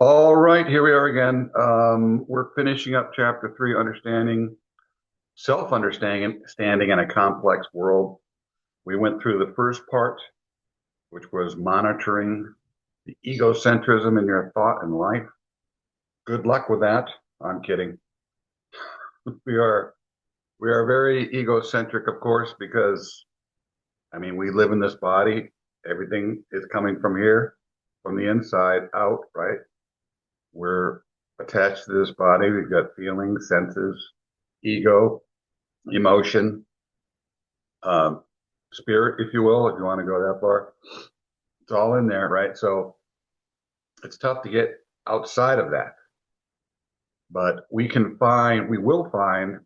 All right, here we are again. We're finishing up chapter three, understanding self-understanding, standing in a complex world. We went through the first part, which was monitoring the egocentrism in your thought and life. Good luck with that. I'm kidding. We are we are very egocentric, of course, because we live in this body. Everything is coming from here, from the inside out, right? We're attached to this body. We've got feelings, senses, ego, emotion, um, spirit, if you will, if you want to go that far. It's all in there, right? So it's tough to get outside of that. But we will find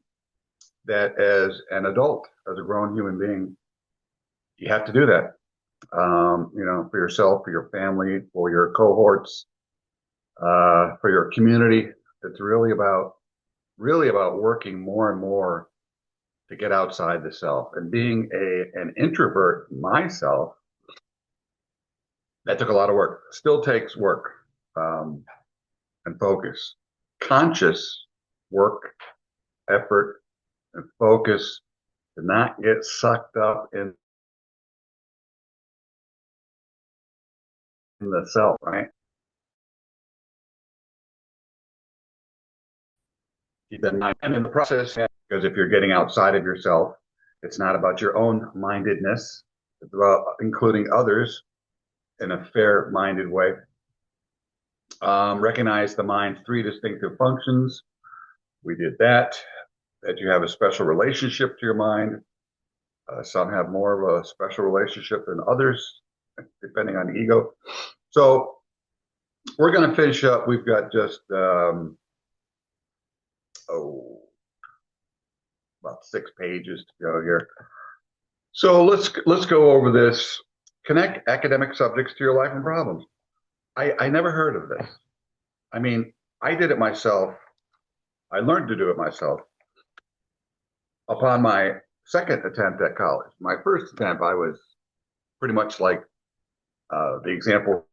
that as an adult, as a grown human being, you have to do that. For yourself, for your family, for your cohorts, for your community. It's really about working more and more to get outside the self. And being an introvert myself, that took a lot of work. Still takes work, um, and focus, conscious work, effort, and focus to not get sucked up in the self, right? Keep that in mind. And in the process, because if you're getting outside of yourself, it's not about your own mindedness. It's about including others in a fair minded way. Recognize the mind's three distinctive functions. We did that. That you have a special relationship to your mind. Some have more of a special relationship than others, depending on ego. So we're going to finish up. We've got just about 6 pages to go here. So let's go over this. Connect academic subjects to your life and problems. I never heard of this. I mean, I did it myself. I learned to do it myself upon my second attempt at college. My first attempt, I was pretty much like the example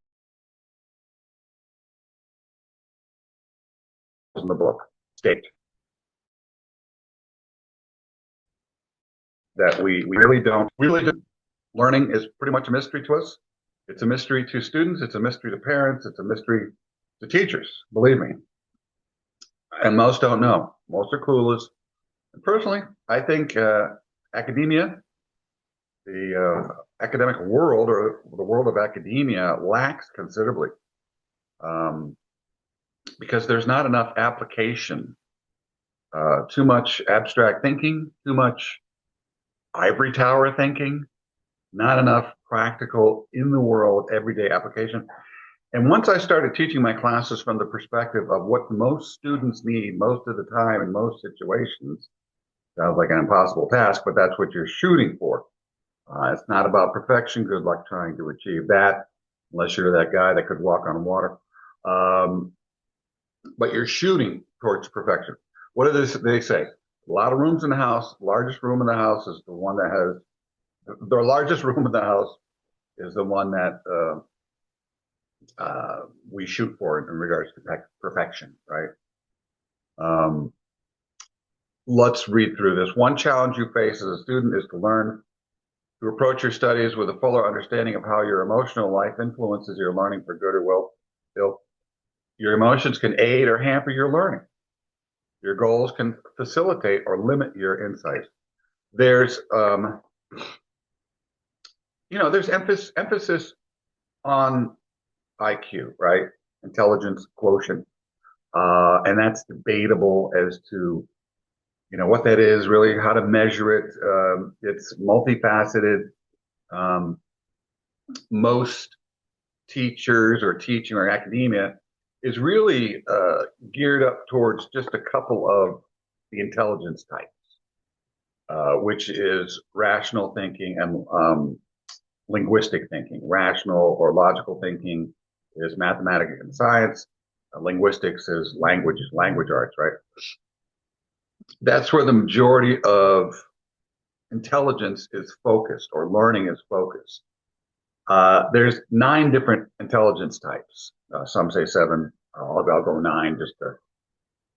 in the book state that we really don't. Learning is pretty much a mystery to us. It's a mystery to students. It's a mystery to parents. It's a mystery to teachers. Believe me. And most don't know. Most are clueless. And personally, I think academia, the academic world or the world of academia lacks considerably, um, because there's not enough application, too much abstract thinking, too much ivory tower thinking, not enough practical in the world everyday application. And once I started teaching my classes from the perspective of what most students need most of the time in most situations, sounds like an impossible task, but that's what you're shooting for. It's not about perfection. Good luck trying to achieve that, unless you're that guy that could walk on water. Um, but you're shooting towards perfection. What do they say? A lot of rooms in the house. Largest room in the house is the one that has the largest room in the house is the one that we shoot for in regards to perfection, right? Um, let's read through this. One challenge you face as a student is to learn to approach your studies with a fuller understanding of how your emotional life influences your learning for good or ill. Your emotions can aid or hamper your learning. Your goals can facilitate or limit your insights. There's, there's emphasis on IQ, right? Intelligence quotient. And that's debatable as to, what that is really, how to measure it. It's multifaceted. Um, most teachers or teaching or academia is really geared up towards just a couple of the intelligence types, which is rational thinking and linguistic thinking. Rational or logical thinking is mathematics and science. Linguistics is language arts, right? That's where the majority of intelligence is focused or learning is focused. There's 9 different intelligence types. Some say 7. I'll go 9 just to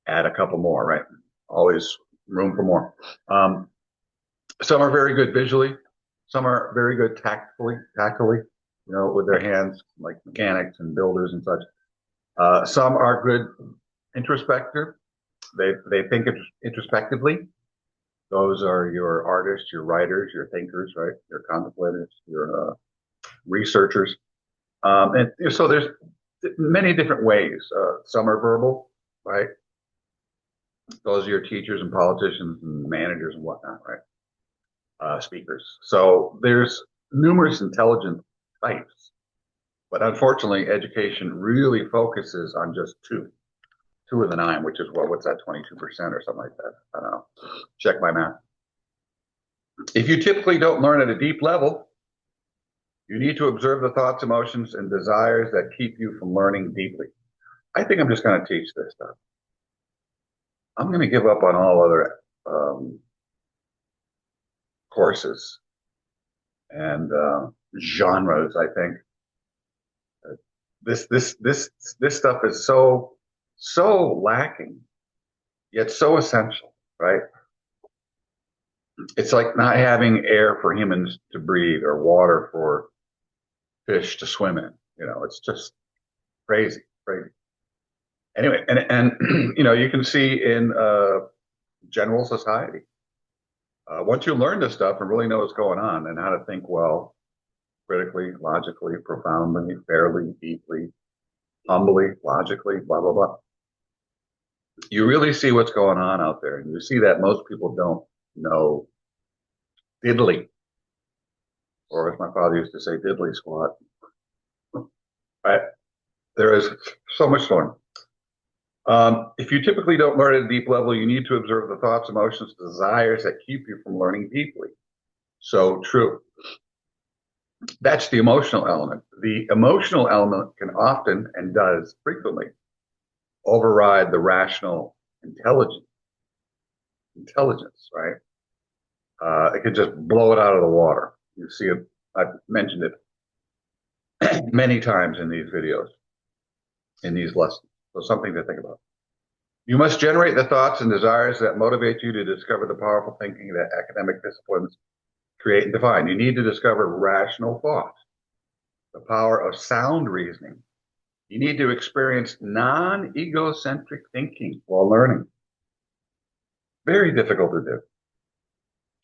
add a couple more, right? Always room for more. Some are very good visually. Some are very good tactily, with their hands, like mechanics and builders and such. Some are good introspective. They think introspectively. Those are your artists, your writers, your thinkers, right? Your contemplators, your researchers. And so there's many different ways. Some are verbal, right? Those are your teachers and politicians and managers and whatnot, right? Speakers. So there's numerous intelligent types, but unfortunately, education really focuses on just two of the 9, which is what's that, 22% or something like that. I don't know. Check my math. If you typically don't learn at a deep level, you need to observe the thoughts, emotions, and desires that keep you from learning deeply. I think I'm just going to teach this stuff. I'm going to give up on all other courses and genres. I think this stuff is so lacking, yet so essential, right? It's like not having air for humans to breathe or water for fish to swim in. It's just crazy, crazy. Anyway, and you can see in general society, once you learn this stuff and really know what's going on and how to think well, critically, logically, profoundly, fairly, deeply, humbly, logically, blah blah blah, you really see what's going on out there, and you see that most people don't know diddly, or as my father used to say, diddly squat. Right? There is so much going. If you typically don't learn at a deep level, you need to observe the thoughts, emotions, desires that keep you from learning deeply. So true. That's the emotional element. The emotional element can often, and does frequently, override the rational intelligence, right? It can just blow it out of the water. You see it. I've mentioned it many times in these videos, in these lessons. So something to think about. You must generate the thoughts and desires that motivate you to discover the powerful thinking that academic disciplines create and define. You need to discover rational thought, the power of sound reasoning. You need to experience non-egocentric thinking while learning. Very difficult to do,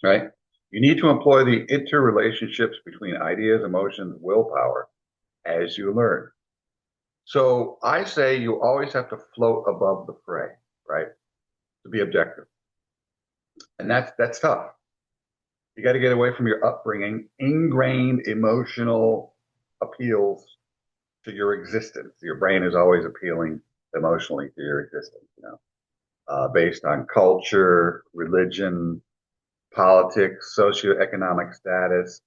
right? You need to employ the interrelationships between ideas, emotions, willpower as you learn. So I say you always have to float above the fray, right? To be objective. And that's tough. You got to get away from your upbringing, ingrained emotional appeals to your existence. Your brain is always appealing emotionally to your existence, based on culture, religion, politics, socioeconomic status,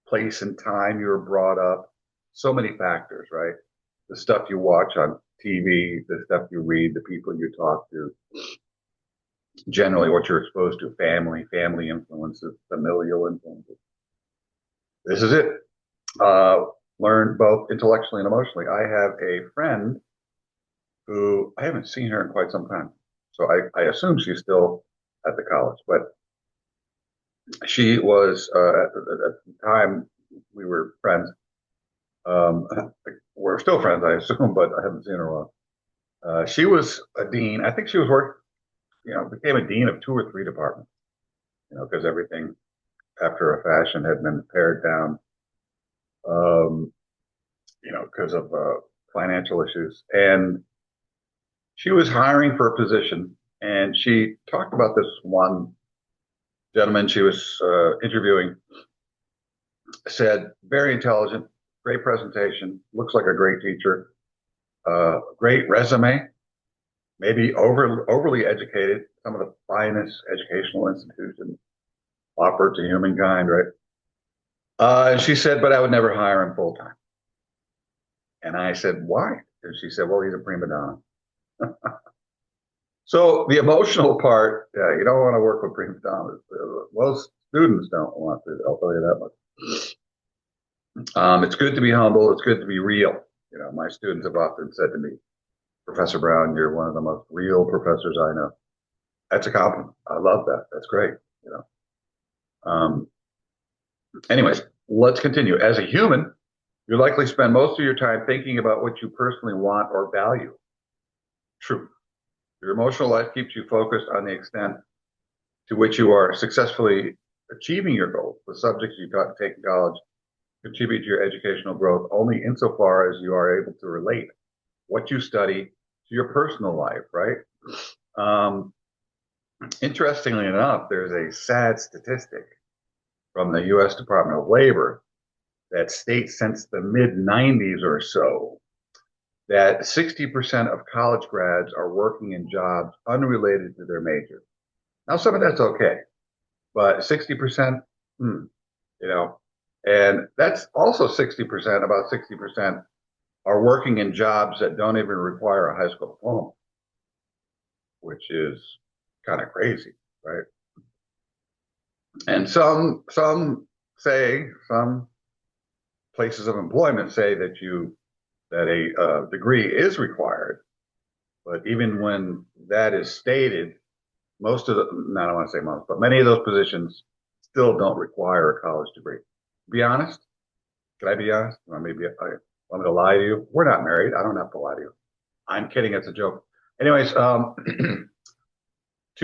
place and time you were brought up. So many factors, right? The stuff you watch on TV, the stuff you read, the people you talk to, generally what you're exposed to, family influences, familial influences. This is it. Learn both intellectually and emotionally. I have a friend who I haven't seen her in quite some time. So I assume she's still at the college, but she was, at the time we were friends. Um, we're still friends, I assume, but I haven't seen her in a while. She was a dean. I think she was became a dean of 2 or 3 departments, because everything after a fashion had been pared down, um, because of financial issues. And she was hiring for a position, and she talked about this one gentleman she was interviewing, said, very intelligent, great presentation, looks like a great teacher, great resume, maybe overly educated, some of the finest educational institutions offered to humankind, right? And she said, but I would never hire him full time. And I said, why? And she said, well, he's a prima donna. So the emotional part, you don't want to work with prima donnas. Most students don't want to, I'll tell you that much. It's good to be humble. It's good to be real. My students have often said to me, Professor Brown, you're one of the most real professors I know. That's a compliment. I love that. That's great. You know. Anyways, let's continue. As a human, you likely spend most of your time thinking about what you personally want or value. True. Your emotional life keeps you focused on the extent to which you are successfully achieving your goals. The subjects you take in college contribute to your educational growth only insofar as you are able to relate what you study to your personal life, right? Um, Interestingly enough, there's a sad statistic from the U.S. Department of Labor that states since the mid 90s or so that 60% of college grads are working in jobs unrelated to their major. Now, some of that's okay, but 60%, you know, and that's also 60%, about 60% are working in jobs that don't even require a high school diploma, which is kind of crazy, right? And some places of employment say that a degree is required, but even when that is stated, most of the, no, I don't want to say most, but many of those positions still don't require a college degree. Be honest. Can I be honest? Or maybe I want me to lie to you. We're not married. I don't have to lie to you. I'm kidding. It's a joke. Anyways, to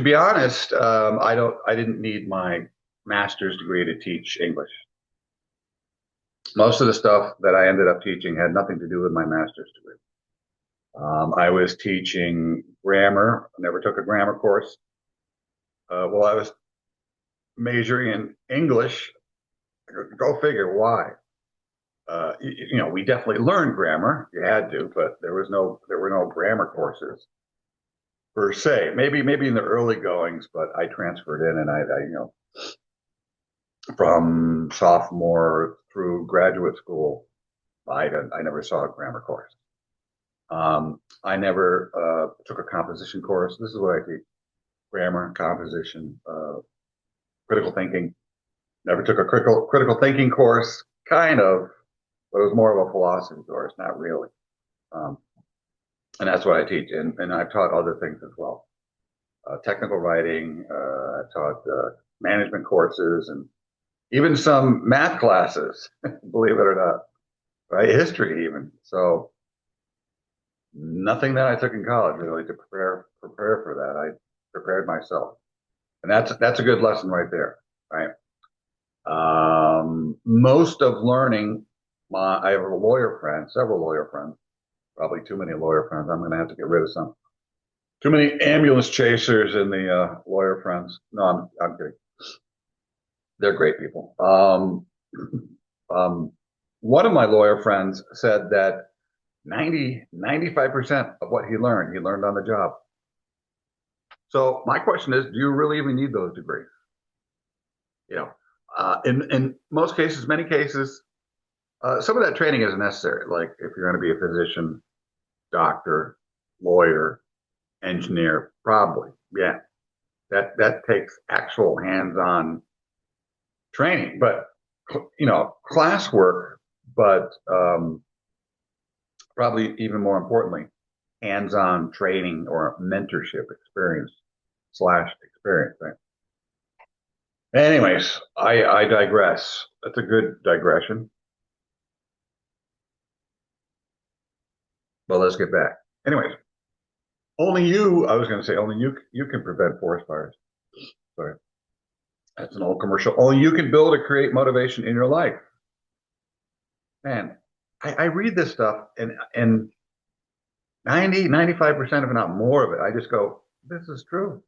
be honest, I didn't need my master's degree to teach English. Most of the stuff that I ended up teaching had nothing to do with my master's degree. I was teaching grammar. I never took a grammar course. Well, I was majoring in English. Go figure why. We definitely learned grammar. You had to, but there were no grammar courses per se. Maybe in the early goings, but I transferred in, and from sophomore through graduate school, I never saw a grammar course. I never took a composition course. This is what I teach: grammar, composition, critical thinking. Never took a critical thinking course, kind of, but it was more of a philosophy course, not really. Um, and that's what I teach. And I've taught other things as well. Technical writing, I've taught management courses, and even some math classes, believe it or not, right? History even. So nothing that I took in college really to prepare for that. I prepared myself. And that's a good lesson right there, right? Most of learning, I have a lawyer friend, several lawyer friends, probably too many lawyer friends. I'm going to have to get rid of some. Too many ambulance chasers in the lawyer friends. No, I'm kidding. They're great people. One of my lawyer friends said that 95% of what he learned on the job. So my question is, do you really even need those degrees? You know, in most cases, many cases, some of that training isn't necessary. Like if you're going to be a physician, doctor, lawyer, engineer, probably, yeah. That takes actual hands-on training, but classwork, but probably even more importantly, hands-on training or mentorship experience / experience. Right? Anyways, I digress. That's a good digression. But let's get back. Anyways, I was going to say, only you can prevent forest fires. Sorry. That's an old commercial. Only you can build or create motivation in your life. Man, I read this stuff and 95% if not more of it, I just go, this is true.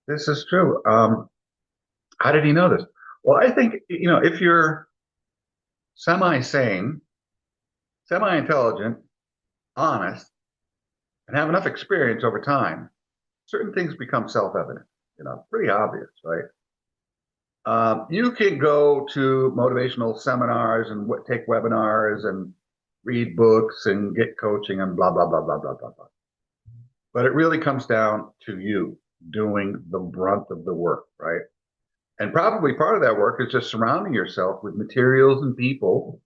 This is true. How did he know this? Well, I think, if you're semi-sane, semi-intelligent, honest, and have enough experience over time, certain things become self-evident, pretty obvious, right? You can go to motivational seminars and take webinars and read books and get coaching and blah, blah, blah, blah, blah, blah, blah. But it really comes down to you doing the brunt of the work, right? And probably part of that work is just surrounding yourself with materials and people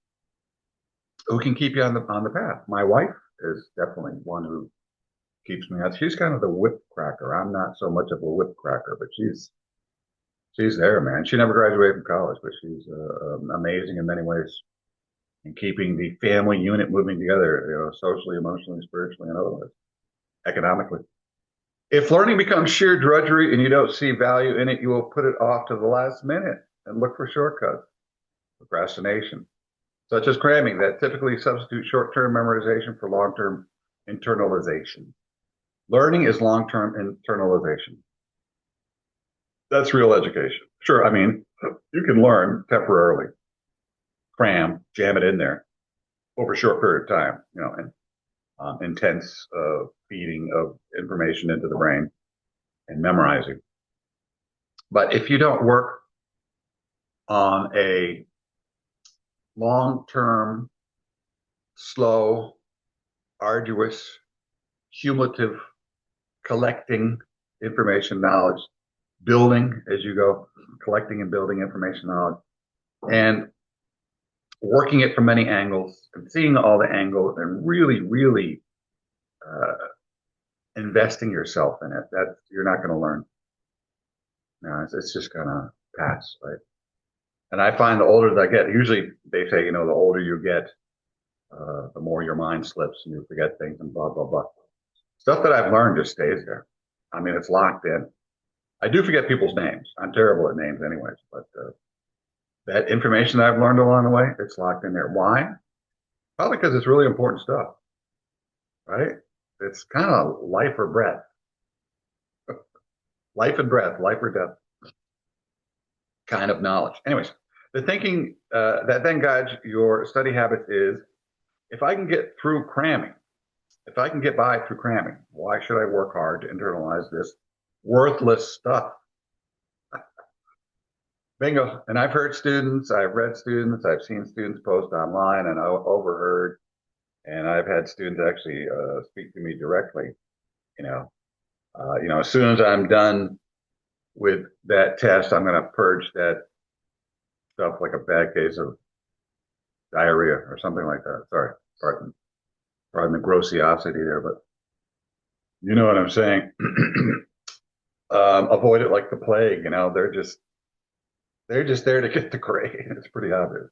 who can keep you on the path. My wife is definitely one who keeps me out. She's kind of the whip cracker. I'm not so much of a whip cracker, but she's there, man. She never graduated from college, but she's amazing in many ways in keeping the family unit moving together, socially, emotionally, spiritually, and otherwise, economically. If learning becomes sheer drudgery and you don't see value in it, you will put it off to the last minute and look for shortcuts. Procrastination, such as cramming, that typically substitute short-term memorization for long-term internalization. Learning is long-term internalization. That's real education. Sure, I mean, you can learn temporarily, cram, jam it in there over a short period of time, and intense feeding of information into the brain and memorizing. But if you don't work on a long-term, slow, arduous, cumulative collecting information, knowledge, building as you go, collecting and building information, knowledge, and working it from many angles and seeing all the angles and really, really investing yourself in it, that you're not going to learn. No, it's just going to pass, right? And I find the older that I get, usually they say, the older you get, the more your mind slips and you forget things and blah, blah, blah. Stuff that I've learned just stays there. I mean, it's locked in. I do forget people's names. I'm terrible at names anyways, but that information that I've learned along the way, it's locked in there. Why? Probably because it's really important stuff, right? It's kind of life or breath. Life and breath, life or death kind of knowledge. Anyways, the thinking that then guides your study habits is, if I can get through cramming, if I can get by through cramming, why should I work hard to internalize this worthless stuff? Bingo. And I've heard students, I've read students, I've seen students post online and overheard, and I've had students actually speak to me directly. As soon as I'm done with that test, I'm going to purge that stuff like a bad case of diarrhea or something like that. Sorry, pardon the grossiosity there, but you know what I'm saying. Avoid it like the plague. They're just there to get the grade. It's pretty obvious.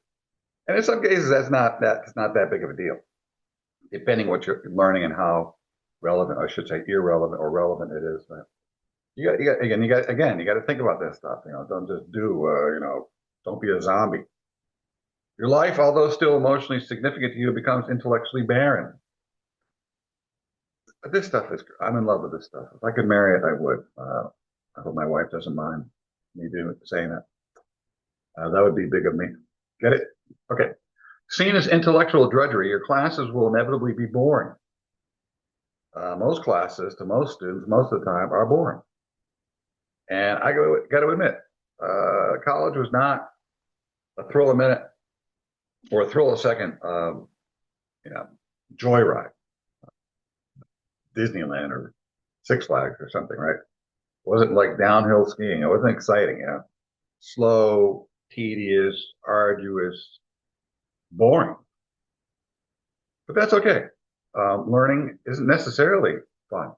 And in some cases, that's not that big of a deal, depending what you're learning and how relevant, I should say, irrelevant or relevant it is. But you got to think about this stuff. Don't just don't be a zombie. Your life, although still emotionally significant to you, becomes intellectually barren. But this stuff I'm in love with this stuff. If I could marry it, I would. I hope my wife doesn't mind me saying that. That would be big of me. Get it? Okay. Seen as intellectual drudgery, your classes will inevitably be boring. Most classes, to most students, most of the time, are boring. And I got to admit, college was not a thrill a minute or a thrill a second, joyride, Disneyland or Six Flags or something, right? It wasn't like downhill skiing. It wasn't exciting, slow, tedious, arduous, boring. But that's okay. Learning isn't necessarily fun.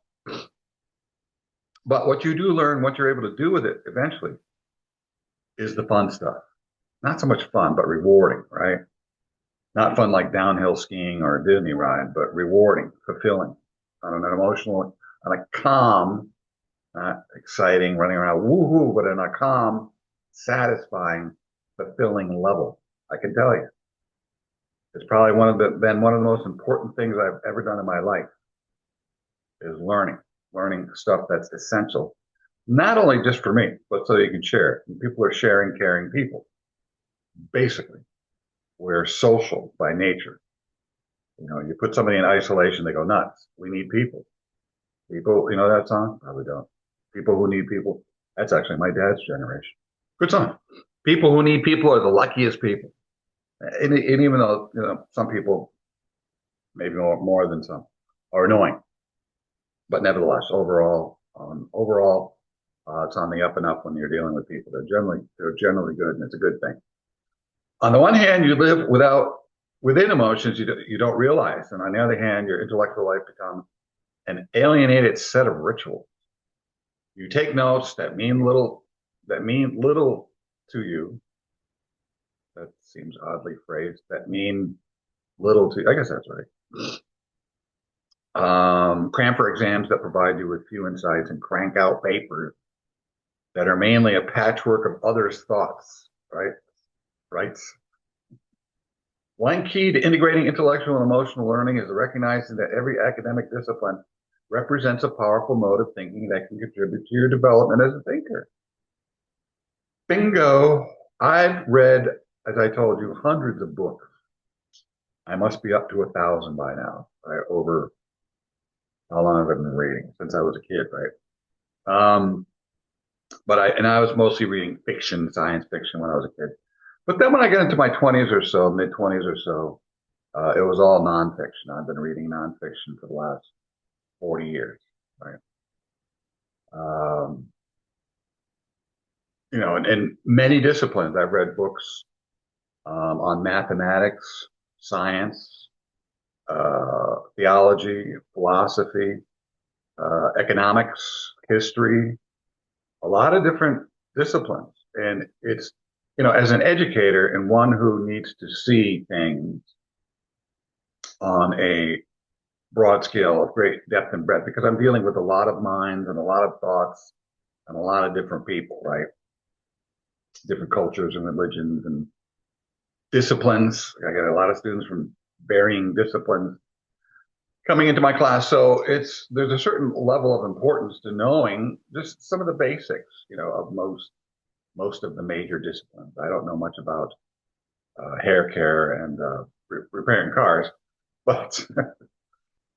But what you do learn, what you're able to do with it eventually, is the fun stuff. Not so much fun, but rewarding, right? Not fun like downhill skiing or a Disney ride, but rewarding, fulfilling on an emotional, on a calm, not exciting, running around woohoo, but in a calm, satisfying, fulfilling level. I can tell you. It's probably been one of the most important things I've ever done in my life is learning stuff that's essential, not only just for me, but so you can share it. And people are sharing, caring people. Basically, we're social by nature. You put somebody in isolation, they go nuts. We need people. People, you know that song? Probably don't. People who need people. That's actually my dad's generation. Good song. People who need people are the luckiest people. And even though, some people, maybe more than some, are annoying. But nevertheless, overall, it's on the up and up when you're dealing with people. They're generally good, and it's a good thing. On the one hand, you live within emotions you don't realize, and on the other hand, your intellectual life becomes an alienated set of rituals. You take notes that mean little to you. That seems oddly phrased. That mean little to, I guess that's right. Cram for exams that provide you with few insights and crank out papers that are mainly a patchwork of others' thoughts, right? Right. One key to integrating intellectual and emotional learning is recognizing that every academic discipline represents a powerful mode of thinking that can contribute to your development as a thinker. Bingo. I've read, as I told you, hundreds of books. I must be up to 1,000 by now, right? Over how long have I been reading? Since I was a kid, right? Um, and I was mostly reading fiction, science fiction when I was a kid. But then when I got into my 20s or so, mid 20s or so, it was all nonfiction. I've been reading nonfiction for the last 40 years, right? Um, in many disciplines, I've read books on mathematics, science, theology, philosophy, economics, history, a lot of different disciplines. And it's, as an educator and one who needs to see things on a broad scale of great depth and breadth, because I'm dealing with a lot of minds and a lot of thoughts and a lot of different people, right? Different cultures and religions and disciplines. I got a lot of students from varying disciplines coming into my class. So there's a certain level of importance to knowing just some of the basics, of most of the major disciplines. I don't know much about hair care and repairing cars, but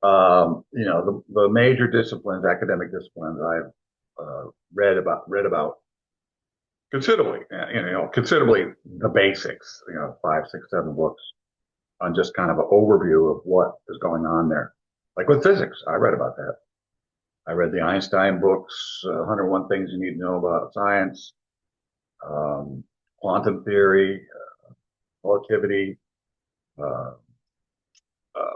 the major disciplines, academic disciplines, I've read about considerably, considerably the basics, 5, 6, 7 books on just kind of an overview of what is going on there. Like with physics, I read about that. I read the Einstein books, 101 Things You Need to Know About Science, quantum theory, relativity, uh, uh,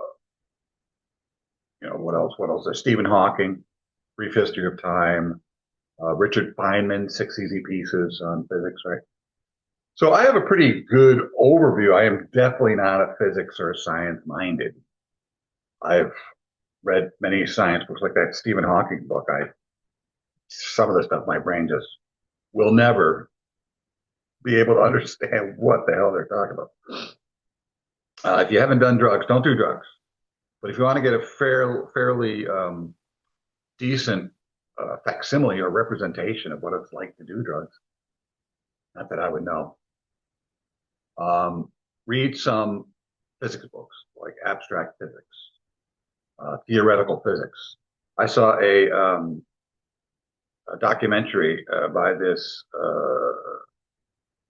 what else? What else? There's Stephen Hawking, Brief History of Time, Richard Feynman, Six Easy Pieces on Physics, right? So I have a pretty good overview. I am definitely not a physics or science minded. I've read many science books like that Stephen Hawking book. Some of the stuff my brain just will never be able to understand what the hell they're talking about. If you haven't done drugs, don't do drugs. But if you want to get a fairly decent facsimile or representation of what it's like to do drugs, not that I would know, read some physics books like abstract physics, theoretical physics. I saw a documentary by this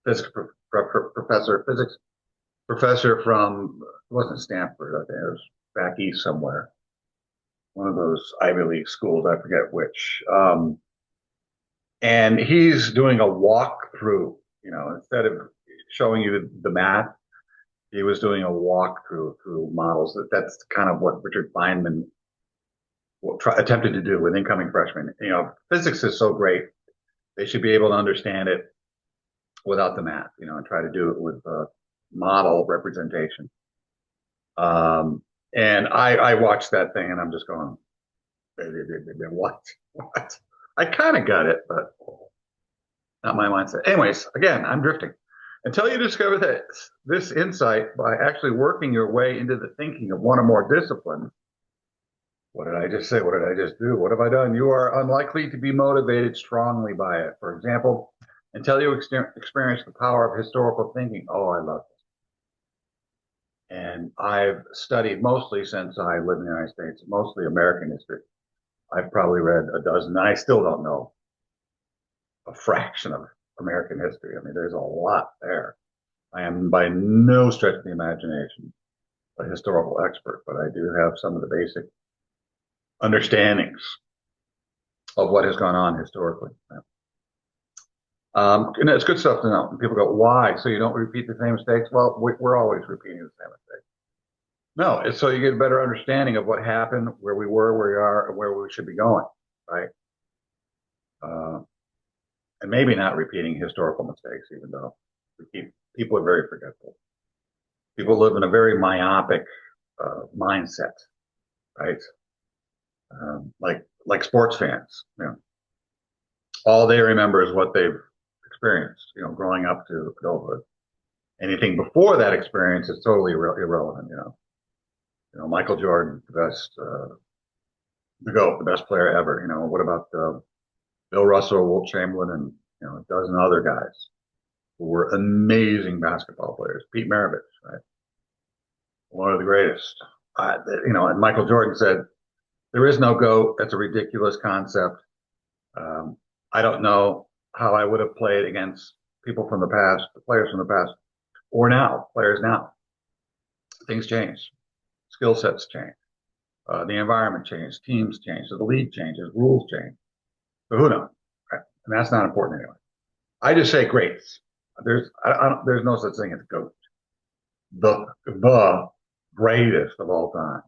physics professor from, it wasn't Stanford, I think it was back east somewhere, one of those Ivy League schools, I forget which. And he's doing a walkthrough, instead of showing you the math, he was doing a walkthrough through models. That's kind of what Richard Feynman attempted to do with incoming freshmen. Physics is so great, they should be able to understand it without the math, and try to do it with model representation. And I watched that thing and I'm just going, what? What? I kind of got it, but not my mindset. Anyways, again, I'm drifting. Until you discover this insight by actually working your way into the thinking of one or more disciplines, what did I just say? What did I just do? What have I done? You are unlikely to be motivated strongly by it. For example, until you experience the power of historical thinking. Oh, I love it. And I've studied mostly since I lived in the United States, mostly American history. I've probably read a dozen. I still don't know a fraction of American history. I mean, there's a lot there. I am by no stretch of the imagination a historical expert, but I do have some of the basic understandings of what has gone on historically. And it's good stuff to know. And people go, why? So you don't repeat the same mistakes? Well, we're always repeating the same mistakes. No, it's so you get a better understanding of what happened, where we were, where we are, and where we should be going, right? Uh, and maybe not repeating historical mistakes, even though people are very forgetful. People live in a very myopic mindset, right? Like sports fans, all they remember is what they've experienced, growing up to adulthood. Anything before that experience is totally irrelevant. Michael Jordan, the GOAT, the best player ever. What about Bill Russell, Wilt Chamberlain, and a dozen other guys who were amazing basketball players. Pete Maravich, right? One of the greatest. And Michael Jordan said, "There is no GOAT. That's a ridiculous concept. Um, I don't know how I would have played against people from the past, the players from the past, or now, players now. Things change, skill sets change, the environment changes, teams change, so the league changes, rules change. So who knows? Right? And that's not important anyway. I just say greats. There's no such thing as GOAT. The greatest of all time.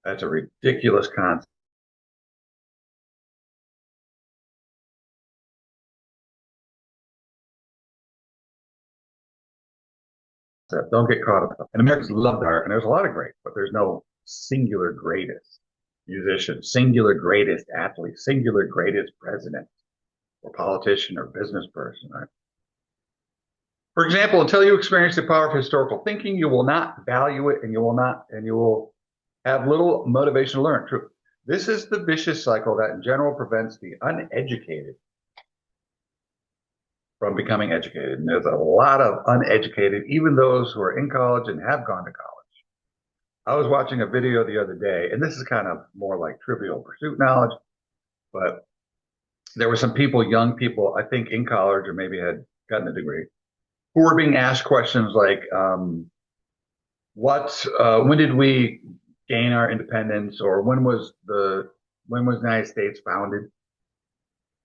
That's a ridiculous concept. Don't get caught up. And Americans love art, and there's a lot of great, but there's no singular greatest musician, singular greatest athlete, singular greatest president or politician or business person. Right? For example, until you experience the power of historical thinking, you will not value it, and you will have little motivation to learn. True. This is the vicious cycle that in general prevents the uneducated from becoming educated. And there's a lot of uneducated, even those who are in college and have gone to college. I was watching a video the other day, and this is kind of more like Trivial Pursuit knowledge, but there were some people, young people, I think in college or maybe had gotten a degree, who were being asked questions like, when did we gain our independence, or when was the United States founded?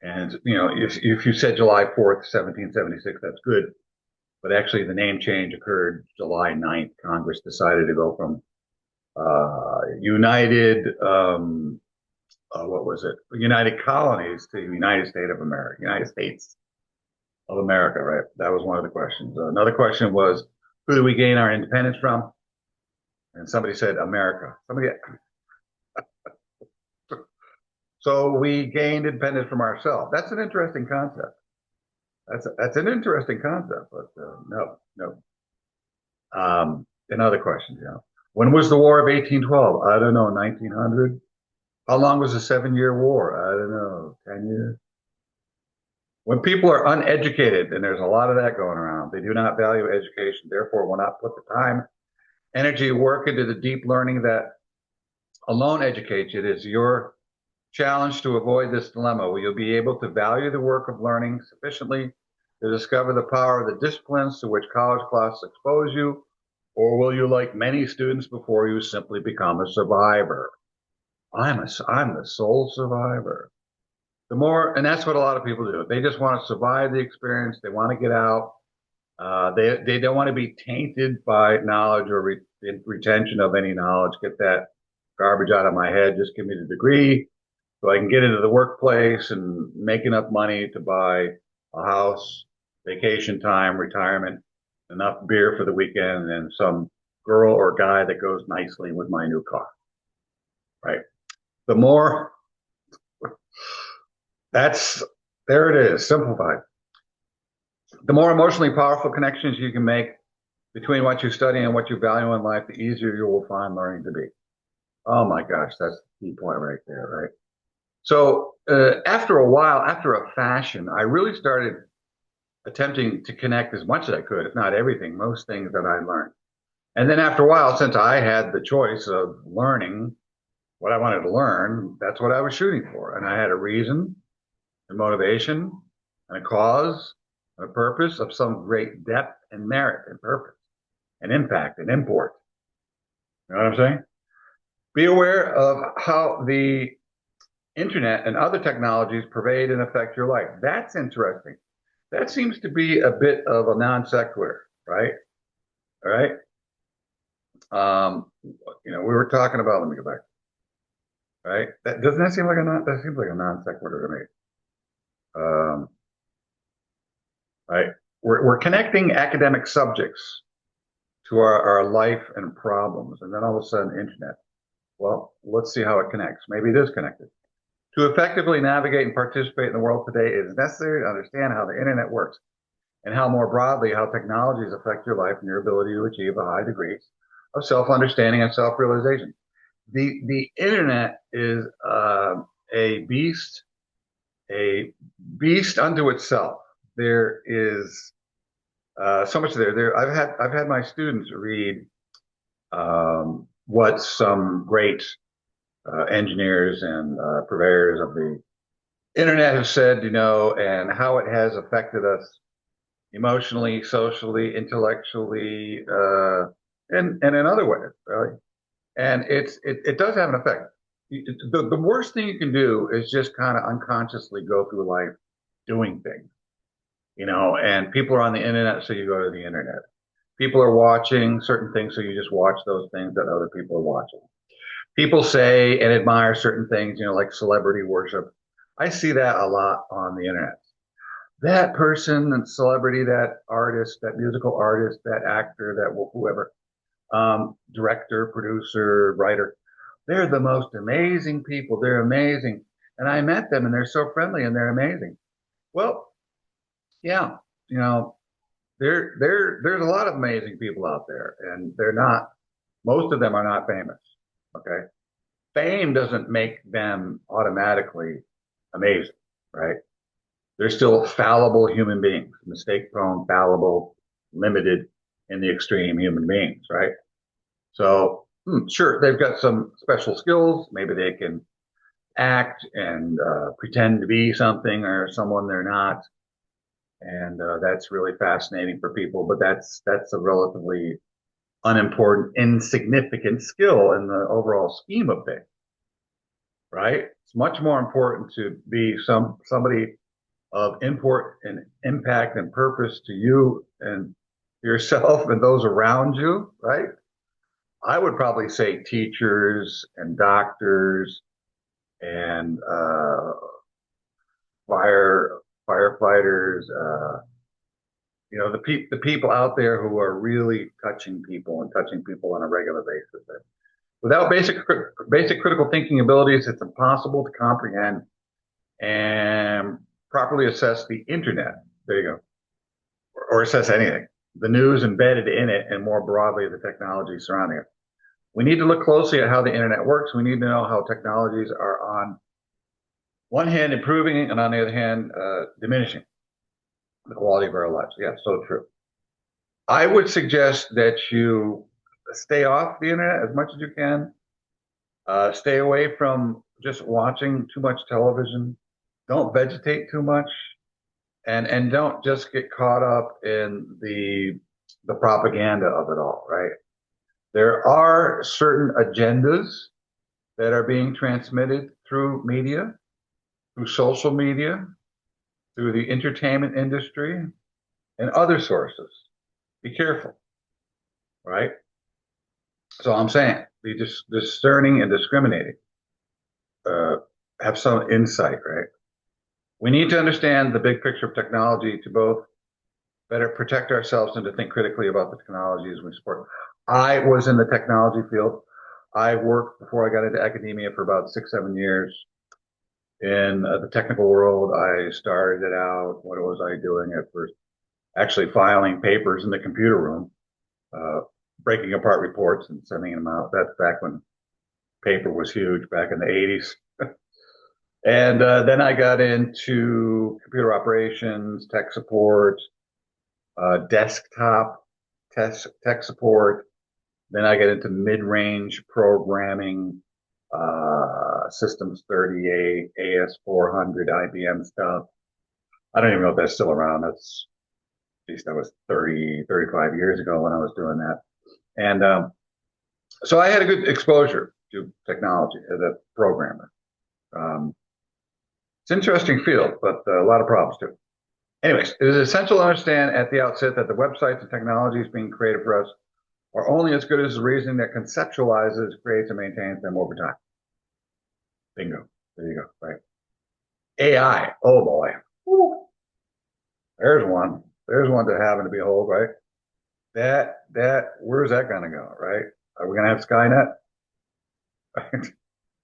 And if you said July 4th, 1776, that's good. But actually, the name change occurred July 9th. Congress decided to go from what was it? United Colonies to United States of America, United States of America, right? That was one of the questions. Another question was, who do we gain our independence from? And somebody said America. So we gained independence from ourselves. That's an interesting concept. That's an interesting concept, but no. Another question, when was the War of 1812? I don't know, 1900. How long was the 7-Year War? I don't know, 10 years. When people are uneducated, and there's a lot of that going around, they do not value education, therefore will not put the time, energy, work into the deep learning that alone educates you. It is your challenge to avoid this dilemma. Will you be able to value the work of learning sufficiently to discover the power of the disciplines to which college classes expose you? Or will you, like many students before you, simply become a survivor? I'm the sole survivor. And that's what a lot of people do. They just want to survive the experience. They want to get out. They don't want to be tainted by knowledge or retention of any knowledge. Get that garbage out of my head. Just give me the degree so I can get into the workplace and make enough money to buy a house, vacation time, retirement, enough beer for the weekend, and some girl or guy that goes nicely with my new car. Right? The more there it is, simplified. The more emotionally powerful connections you can make between what you study and what you value in life, the easier you will find learning to be. Oh my gosh, that's the key point right there, right? So after a while, after a fashion, I really started attempting to connect as much as I could, if not everything, most things that I learned. And then after a while, since I had the choice of learning what I wanted to learn, that's what I was shooting for. And I had a reason and motivation and a cause and a purpose of some great depth and merit and purpose and impact and import. You know what I'm saying? Be aware of how the internet and other technologies pervade and affect your life. That's interesting. That seems to be a bit of a non sequitur, right? All right. We were talking about, let me go back, right? Doesn't that seem like that seems like a non sequitur to me. Um, right? We're connecting academic subjects to our life and problems, and then all of a sudden, internet. Well, let's see how it connects. Maybe it is connected. To effectively navigate and participate in the world today, it is necessary to understand how the internet works and how more broadly how technologies affect your life and your ability to achieve a high degree of self-understanding and self-realization. The internet is a beast, a beast unto itself. There is so much there. I've had my students read what some great engineers and purveyors of the internet have said, and how it has affected us emotionally, socially, intellectually, and in other ways, really. And it does have an effect. The worst thing you can do is just kind of unconsciously go through life doing things, and people are on the internet, so you go to the internet. People are watching certain things, so you just watch those things that other people are watching. People say and admire certain things, like celebrity worship. I see that a lot on the internet. That person and celebrity, that artist, that musical artist, that actor, that whoever, director, producer, writer, they're the most amazing people. They're amazing. And I met them and they're so friendly and they're amazing. Well, yeah, you know, there's a lot of amazing people out there and most of them are not famous. Okay. Fame doesn't make them automatically amazing, right? They're still fallible human beings, mistake prone, fallible, limited in the extreme human beings, right? So, sure, they've got some special skills. Maybe they can act and pretend to be something or someone they're not. And that's really fascinating for people, but that's a relatively unimportant, insignificant skill in the overall scheme of things, right? It's much more important to be somebody of import and impact and purpose to you and yourself and those around you, right? I would probably say teachers and doctors and firefighters, the people out there who are really touching people and touching people on a regular basis. Without basic critical thinking abilities, it's impossible to comprehend and properly assess the internet. There you go. Or assess anything. The news embedded in it, and more broadly, the technology surrounding it. We need to look closely at how the internet works. We need to know how technologies are on one hand improving and on the other hand diminishing the quality of our lives. Yeah, so true. I would suggest that you stay off the internet as much as you can. Stay away from just watching too much television. Don't vegetate too much, and don't just get caught up in the propaganda of it all. Right? There are certain agendas that are being transmitted through media, through social media, through the entertainment industry, and other sources. Be careful, right? So I'm saying be discerning and discriminating. Have some insight, right? We need to understand the big picture of technology to both better protect ourselves and to think critically about the technologies we support. I was in the technology field. I worked before I got into academia for about 6, 7 years in the technical world. I started out, what was I doing at first? Actually filing papers in the computer room, breaking apart reports and sending them out. That's back when paper was huge, back in the 80s. And then I got into computer operations, tech support, desktop tech support. Then I get into mid-range programming, Systems 38, AS400, IBM stuff. I don't even know if that's still around. That's, at least that was 30, 35 years ago when I was doing that. And so I had a good exposure to technology as a programmer. It's an interesting field, but a lot of problems too. Anyways, it is essential to understand at the outset that the websites and technologies being created for us are only as good as the reasoning that conceptualizes, creates, and maintains them over time. Bingo. There you go. Right. AI. Oh boy. Woo. There's one. There's one to have and to behold, right? Where's that going to go, right? Are we going to have Skynet?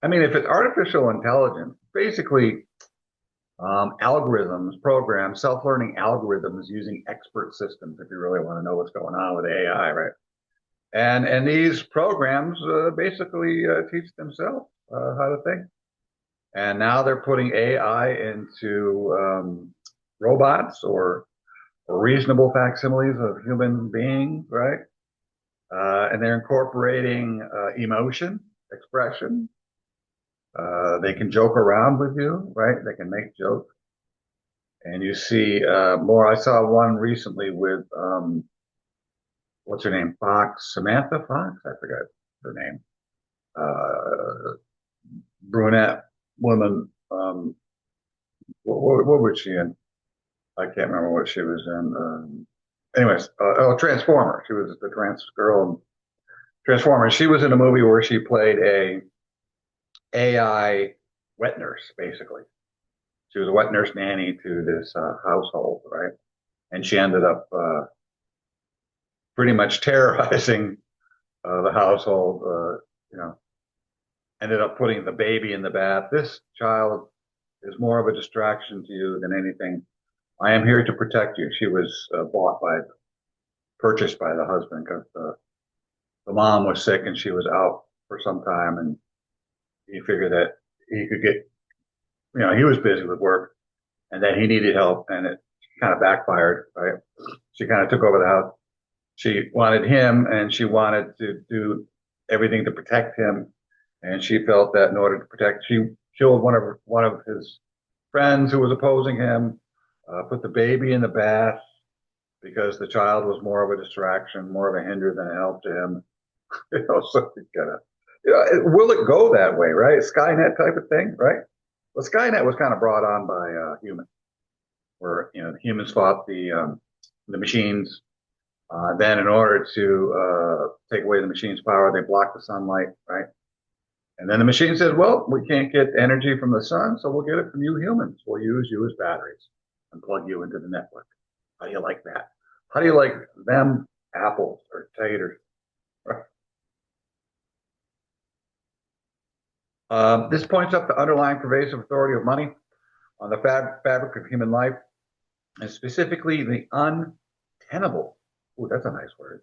I mean, if it's artificial intelligence, basically algorithms, programs, self-learning algorithms using expert systems, if you really want to know what's going on with AI, right? And these programs basically teach themselves how to think. And now they're putting AI into robots or reasonable facsimiles of human beings, right? And they're incorporating emotion, expression. They can joke around with you, right? They can make jokes. And you see more. I saw one recently with, what's her name? Fox, Samantha Fox? I forgot her name. Brunette woman. What was she in? I can't remember what she was in. Anyways, Transformer. She was the trans girl in Transformer. She was in a movie where she played a AI wet nurse, basically. She was a wet nurse nanny to this household, right? And she ended up pretty much terrorizing the household. You know, ended up putting the baby in the bath. This child is more of a distraction to you than anything. I am here to protect you. She was purchased by the husband because the mom was sick and she was out for some time, and he figured that he could get, he was busy with work, and that he needed help, and it kind of backfired, right? She kind of took over the house. She wanted him, and she wanted to do everything to protect him, and she felt that in order to protect, she killed one of his friends who was opposing him, put the baby in the bath because the child was more of a distraction, more of a hinder than a help to him. So you gotta, will it go that way, right? Skynet type of thing, right? Well, Skynet was kind of brought on by humans, where the humans fought the machines. Then, in order to take away the machine's power, they blocked the sunlight, right? And then the machine says, "Well, we can't get energy from the sun, so we'll get it from you humans. We'll use you as batteries and plug you into the network." How do you like that? How do you like them apples or taters? This points up the underlying pervasive authority of money on the fabric of human life, and specifically the untenable. Ooh, that's a nice word.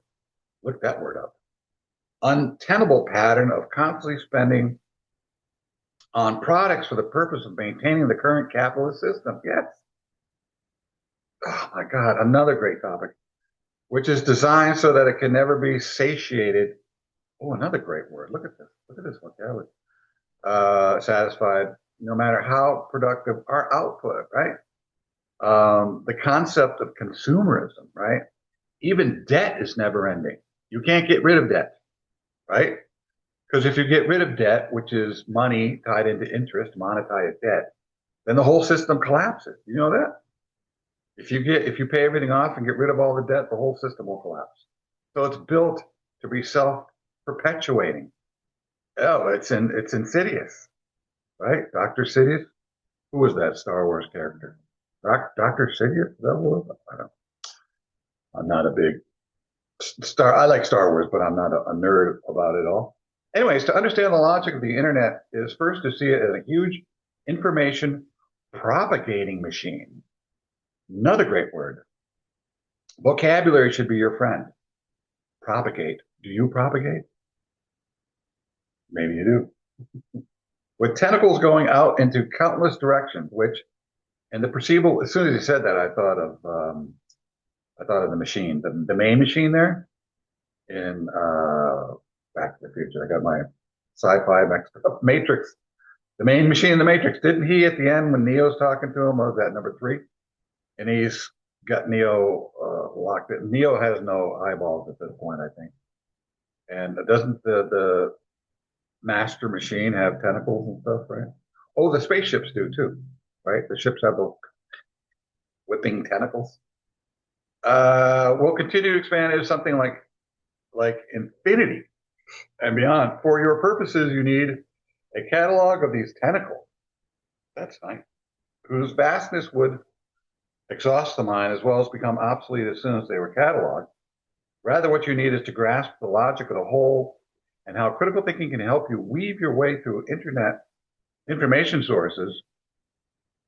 Look that word up. Untenable pattern of constantly spending on products for the purpose of maintaining the current capitalist system. Yes. Oh my God, another great topic, which is designed so that it can never be satiated. Oh, another great word. Look at this. Look at this vocabulary. Satisfied, no matter how productive our output, right? The concept of consumerism, right? Even debt is never ending. You can't get rid of debt, right? Because if you get rid of debt, which is money tied into interest, monetized debt, then the whole system collapses. You know that? If you pay everything off and get rid of all the debt, the whole system will collapse. So it's built to be self-perpetuating. Oh, it's insidious, right? Dr. Sidious. Who was that Star Wars character? Dr. Sidious? That was? I don't. I'm not a big star. I like Star Wars, but I'm not a nerd about it all. Anyways, to understand the logic of the internet is first to see it as a huge information propagating machine. Another great word. Vocabulary should be your friend. Propagate. Do you propagate? Maybe you do. With tentacles going out into countless directions, which, and the perceivable, as soon as you said that, I thought of the machine, the main machine there in Back to the Future. I got my sci-fi mixed up. Matrix. The main machine in the Matrix. Didn't he at the end when Neo's talking to him? What was that, number 3? And he's got Neo locked in. Neo has no eyeballs at this point, I think. And doesn't the master machine have tentacles and stuff, right? Oh, the spaceships do too, right? The ships have those whipping tentacles. We'll continue to expand into something like like infinity and beyond. For your purposes, you need a catalog of these tentacles. That's nice. Whose vastness would exhaust the mind as well as become obsolete as soon as they were cataloged. Rather, what you need is to grasp the logic of the whole and how critical thinking can help you weave your way through internet information sources,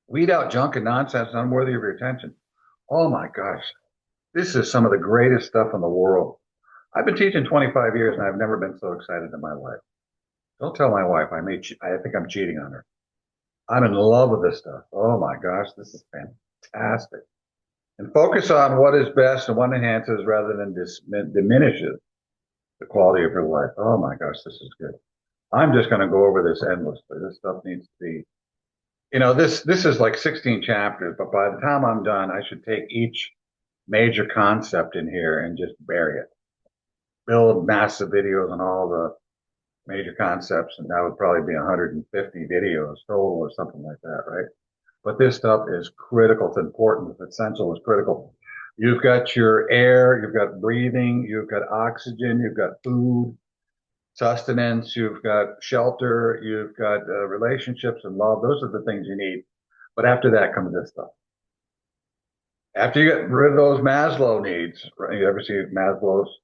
weed out junk and nonsense unworthy of your attention. Oh my gosh, this is some of the greatest stuff in the world. I've been teaching 25 years and I've never been so excited in my life. Don't tell my wife. I think I'm cheating on her. I'm in love with this stuff. Oh my gosh, this is fantastic. And focus on what is best and what enhances rather than diminishes the quality of your life. Oh my gosh, this is good. I'm just going to go over this endlessly. This stuff needs to be, this is like 16 chapters, but by the time I'm done, I should take each major concept in here and just bury it. Build massive videos on all the major concepts, and that would probably be 150 videos total or something like that, right? But this stuff is critical. It's important. It's essential. It's critical. You've got your air, you've got breathing, you've got oxygen, you've got food, sustenance, you've got shelter, you've got relationships and love. Those are the things you need. But after that comes this stuff. After you get rid of those Maslow needs, right? You ever see Maslow's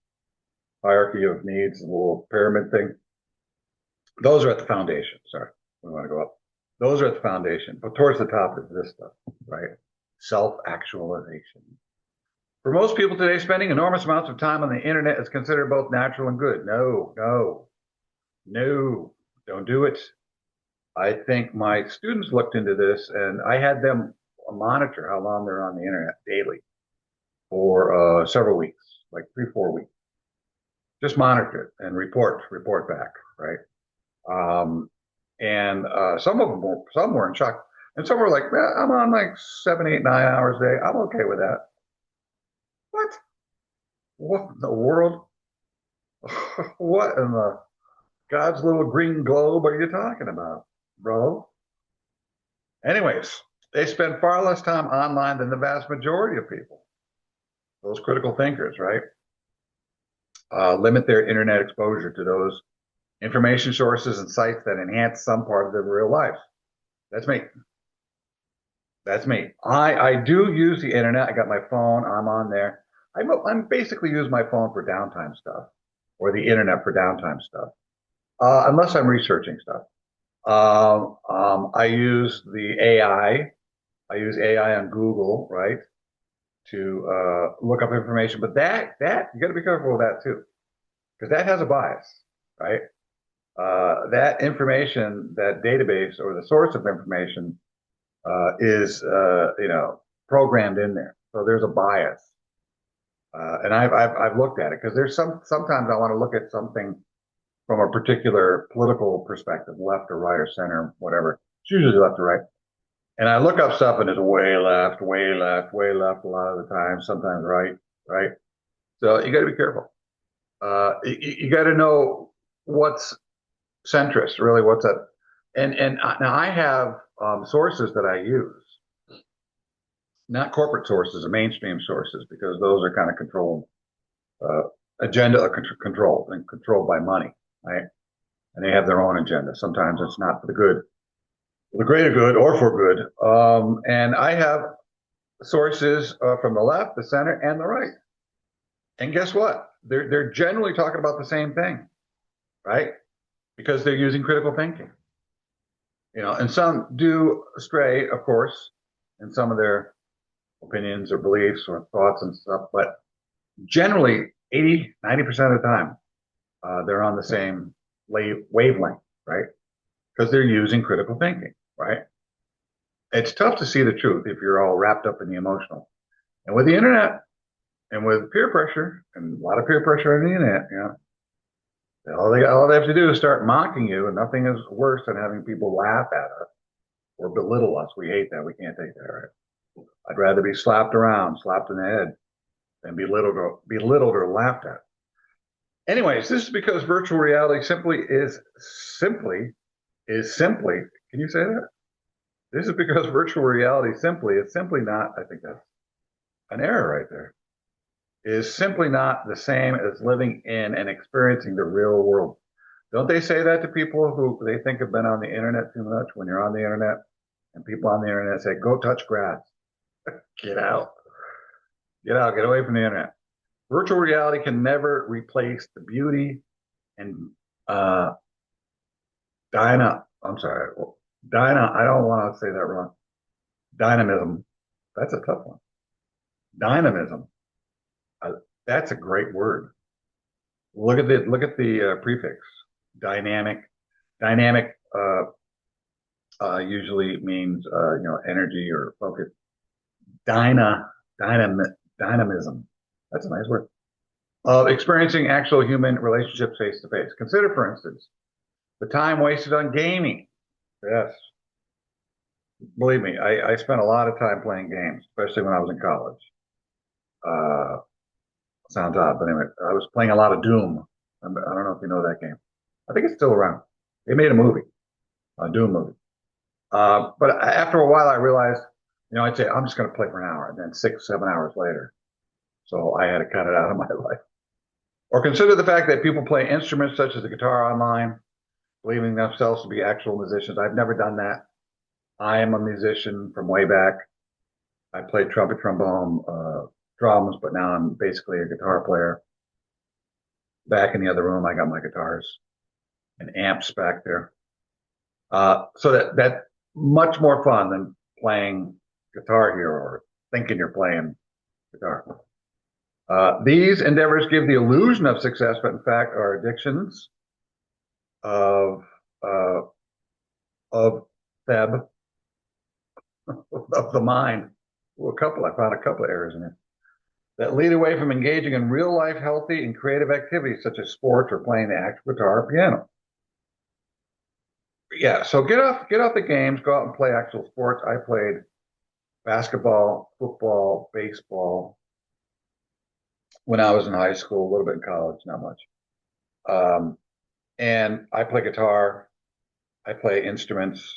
hierarchy of needs, the little pyramid thing? Those are at the foundation. Sorry, we want to go up. Those are at the foundation. But towards the top is this stuff, right? Self-actualization. For most people today, spending enormous amounts of time on the internet is considered both natural and good. No, no, no, don't do it. I think my students looked into this and I had them monitor how long they're on the internet daily for several weeks, like 3, 4 weeks. Just monitor it and report back, right? And some were in shock, and some were like, "I'm on like 7, 8, 9 hours a day. I'm okay with that." What? What in the world? What in the God's little green globe are you talking about, bro? Anyways, they spend far less time online than the vast majority of people. Those critical thinkers, right? Limit their internet exposure to those information sources and sites that enhance some part of their real life. That's me. That's me. I do use the internet. I got my phone. I'm on there. I'm basically use my phone for downtime stuff or the internet for downtime stuff, unless I'm researching stuff. I use the AI. I use AI on Google, right, to look up information. But that you got to be careful with that too, because that has a bias, right? That information, that database or the source of information is programmed in there. So there's a bias, and I've looked at it because there's sometimes I want to look at something from a particular political perspective, left or right or center, whatever. It's usually left or right. And I look up stuff and it's way left, way left, way left a lot of the time, sometimes right, right. So you got to be careful. You got to know what's centrist, really, what's that. And now I have sources that I use, not corporate sources or mainstream sources, because those are kind of controlled, uh, agenda controlled and controlled by money, right? And they have their own agenda. Sometimes it's not for the good, for the greater good, or for good. And I have sources from the left, the center, and the right. And guess what? They're generally talking about the same thing, right? Because they're using critical thinking. And some do stray, of course, in some of their opinions or beliefs or thoughts and stuff, but generally 80, 90% of the time, they're on the same wavelength, right? Because they're using critical thinking, right? It's tough to see the truth if you're all wrapped up in the emotional. And with the internet and with peer pressure, and a lot of peer pressure on the internet, all they have to do is start mocking you, and nothing is worse than having people laugh at us or belittle us. We hate that. We can't take that, right? I'd rather be slapped around, slapped in the head, than belittled or laughed at. Anyways, this is because virtual reality simply. Can you say that? This is because virtual reality simply is simply not. I think that's an error right there. is simply not the same as living in and experiencing the real world. Don't they say that to people who they think have been on the internet too much? When you're on the internet and people on the internet say, go touch grass, get out, get out, get away from the internet. Virtual reality can never replace the beauty and uh, I'm sorry, I don't want to say that wrong. Dynamism. That's a tough one. Dynamism. Uh, that's a great word. Look at the prefix. Dynamic. Dynamic usually means energy or focus. Dyna Dynamism. That's a nice word. Experiencing actual human relationships face to face. Consider, for instance, the time wasted on gaming. Yes, believe me, I spent a lot of time playing games, especially when I was in college. Uh, Sounds odd, but anyway, I was playing a lot of Doom. I don't know if you know that game. I think it's still around. They made a movie, a Doom movie. But after a while, I realized, I'd say I'm just going to play for an hour, and then 6, 7 hours later. So I had to cut it out of my life. Or consider the fact that people play instruments such as the guitar online, believing themselves to be actual musicians. I've never done that. I am a musician from way back. I played trumpet, trombone, drums, but now I'm basically a guitar player. Back in the other room, I got my guitars and amps back there. So that's much more fun than playing Guitar Hero or thinking you're playing guitar. These endeavors give the illusion of success, but in fact are addictions of uh, of Theb of the mind. Well, I found a couple of errors in it that lead away from engaging in real life, healthy, and creative activities such as sports or playing the actual guitar or piano. Yeah, so get off the games, go out and play actual sports. I played basketball, football, baseball when I was in high school, a little bit in college, not much. Um, and I play guitar, I play instruments.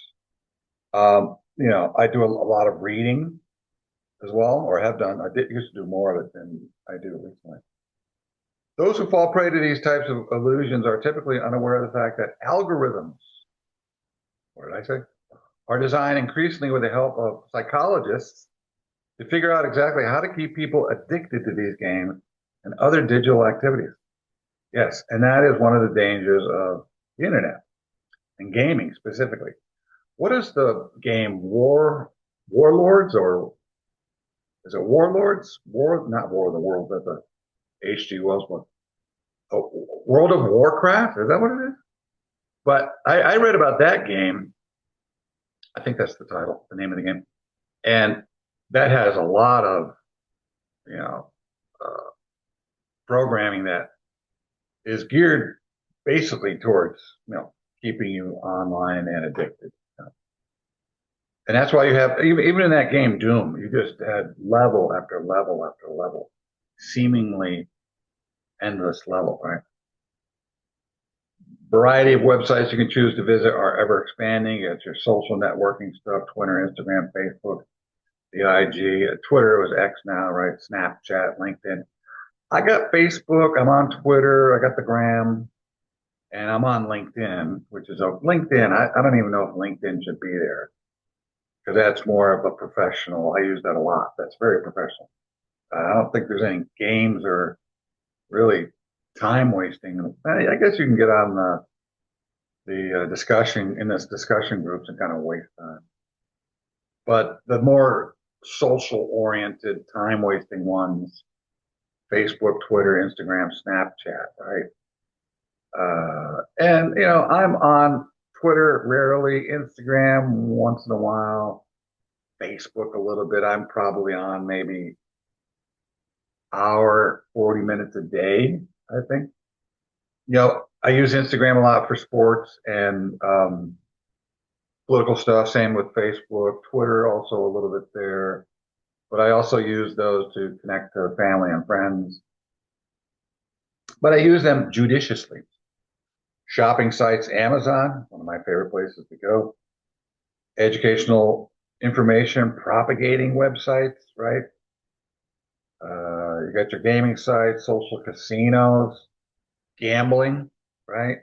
I do a lot of reading as well, or have done. I did used to do more of it than I do recently. Those who fall prey to these types of illusions are typically unaware of the fact that algorithms, what did I say, are designed increasingly with the help of psychologists to figure out exactly how to keep people addicted to these games and other digital activities. Yes, and that is one of the dangers of the internet and gaming specifically. What is the game Warlords, or is it Warlords? Not War of the World, but the H.G. Wells one. Oh, World of Warcraft? Is that what it is? But I read about that game. I think that's the title, the name of the game. And that has a lot of, you know, uh, programming that is geared basically towards, keeping you online and addicted. And that's why you have, even in that game, Doom, you just had level after level after level, seemingly endless level, right? Variety of websites you can choose to visit are ever expanding. It's your social networking stuff, Twitter, Instagram, Facebook, the IG. Twitter was X now, right? Snapchat, LinkedIn. I got Facebook. I'm on Twitter. I got the Gram, and I'm on LinkedIn, which is a LinkedIn. I don't even know if LinkedIn should be there because that's more of a professional. I use that a lot. That's very professional. I don't think there's any games or really time wasting. I guess you can get on the discussion in this discussion groups and kind of waste time. But the more social oriented, time wasting ones, Facebook, Twitter, Instagram, Snapchat, right? And I'm on Twitter rarely, Instagram once in a while, Facebook a little bit. I'm probably on maybe hour, 40 minutes a day, I think. I use Instagram a lot for sports and political stuff. Same with Facebook, Twitter, also a little bit there. But I also use those to connect to family and friends. But I use them judiciously. Shopping sites, Amazon, one of my favorite places to go. Educational information propagating websites, right? You got your gaming sites, social casinos, gambling, right?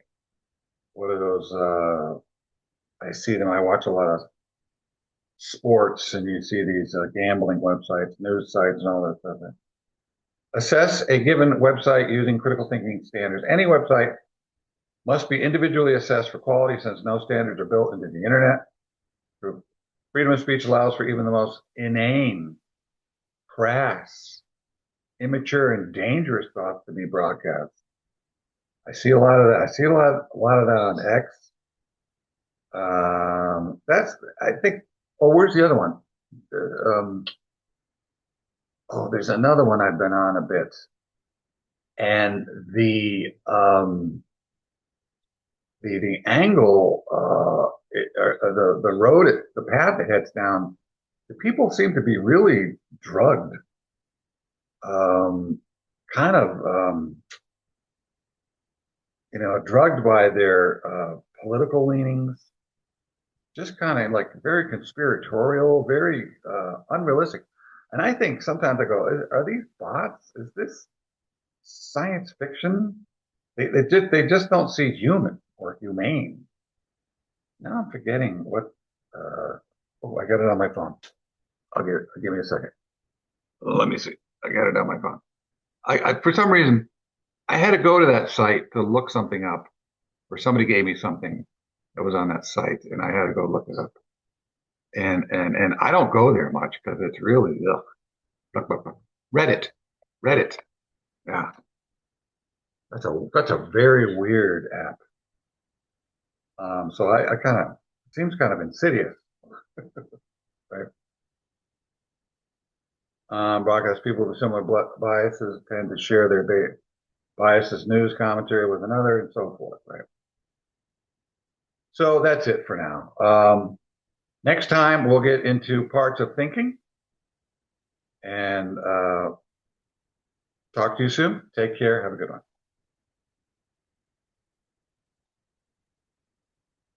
What are those? I see them. I watch a lot of sports, and you see these gambling websites, news sites, and all that stuff. Assess a given website using critical thinking standards. Any website must be individually assessed for quality since no standards are built into the internet. Freedom of speech allows for even the most inane, crass, immature, and dangerous thoughts to be broadcast. I see a lot of that. I see a lot of that on X. That's, I think, oh, where's the other one? Um, oh, there's another one I've been on a bit. And the angle, the road, the path it heads down, the people seem to be really drugged, um, kind of, drugged by their political leanings, just kind of like very conspiratorial, very unrealistic. And I think sometimes I go, are these bots? Is this science fiction? They just don't see human or humane. Now I'm forgetting what. Oh, I got it on my phone. Give me a second. Let me see. I got it on my phone. I for some reason I had to go to that site to look something up, or somebody gave me something that was on that site, and I had to go look it up. And I don't go there much because it's really ugh. Reddit, Reddit. Yeah, that's a very weird app. So I kind of seems kind of insidious, right? Broadcast people with similar biases tend to share their biases, news commentary with another, and so forth, right? So that's it for now. Next time we'll get into parts of thinking, and talk to you soon. Take care. Have a good one.